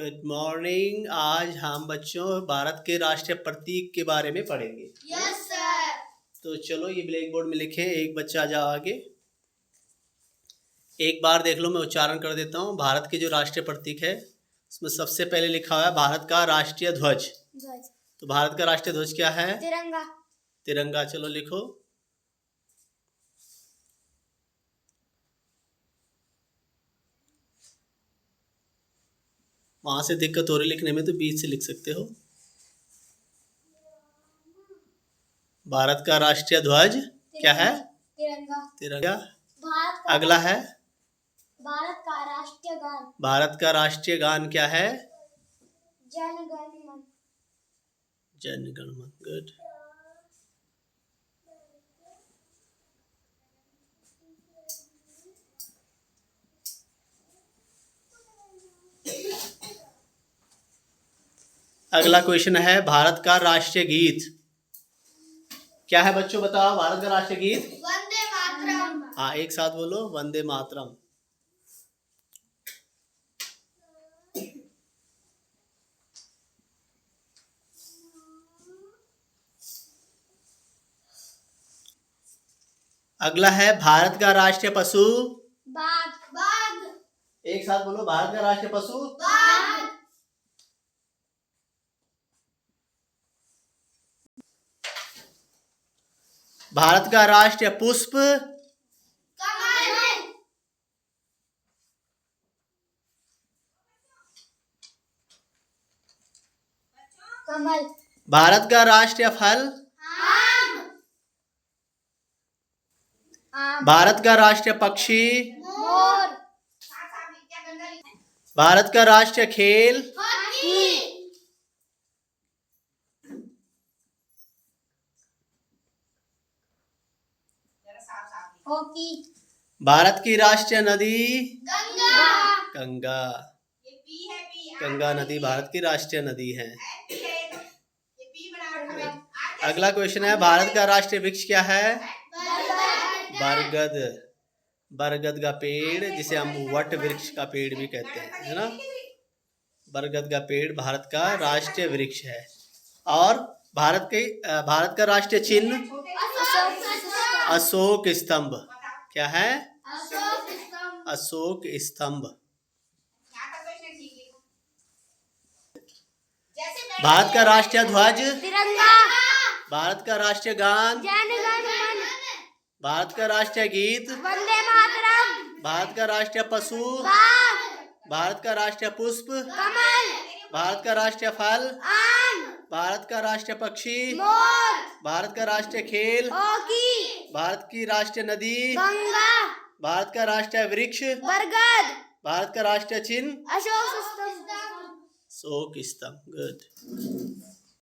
Good morning. आज हम बच्चों भारत के राष्ट्रीय प्रतीक के बारे में पढ़ेंगे। Yes sir. तो चलो ये ब्लैक बोर्ड में लिखे। एक बच्चा आ जाओ आगे। एक बार देख लो, मैं उच्चारण कर देता हूँ। भारत के जो राष्ट्रीय प्रतीक है उसमें सबसे पहले लिखा हुआ है भारत का राष्ट्रीय ध्वज। तो भारत का राष्ट्रीय ध्वज क्या है? तिरंगा। तिरंगा। चलो लिखो। वहां से दिक्कत हो रही लिखने में तो बीच से लिख सकते हो। भारत का राष्ट्रीय ध्वज क्या है? तिरंगा। तिरंगा। भारत अगला है भारत का राष्ट्रीय गान। भारत का राष्ट्रीय गान क्या है? जन गण मन। जन गण मन। गुड। अगला क्वेश्चन है भारत का राष्ट्रीय गीत क्या है? बच्चों बताओ, भारत का राष्ट्रीय गीत। वंदे मातरम। हाँ, एक साथ बोलो, वंदे मातरम। अगला है भारत का राष्ट्रीय पशु। बाघ। बाघ। एक साथ बोलो, भारत का राष्ट्रीय पशु। बाघ। भारत का राष्ट्रीय पुष्प। कमल। कमल। भारत का राष्ट्रीय फल। आम। आम। भारत का राष्ट्रीय पक्षी। मोर। भारत का राष्ट्रीय खेल। हॉकी। हॉकी। भारत की राष्ट्रीय नदी। गंगा। गंगा। गंगा नदी भारत की राष्ट्रीय नदी है। अगला क्वेश्चन है भारत का राष्ट्रीय वृक्ष क्या है? बरगद। बरगद का पेड़, जिसे हम वट वृक्ष का पेड़ भी कहते हैं, है ना। बरगद का पेड़ भारत का राष्ट्रीय वृक्ष है। और भारत का राष्ट्रीय चिन्ह अशोक स्तंभ। क्या है? अशोक स्तंभ। भारत का राष्ट्रीय ध्वज तिरंगा। भारत का राष्ट्रीय गान जन गण मन। भारत का राष्ट्रीय गीत वंदे मातरम। भारत का राष्ट्रीय पशु बाघ। भारत का राष्ट्रीय पुष्प कमल। भारत का राष्ट्रीय फल आम। भारत का राष्ट्रीय पक्षी मोर। भारत का राष्ट्रीय खेल हॉकी। भारत की राष्ट्रीय नदी गंगा। भारत का राष्ट्रीय वृक्ष बरगद। भारत का राष्ट्रीय चिन्ह अशोक स्तंभ। अशोक स्तंभ। गुड।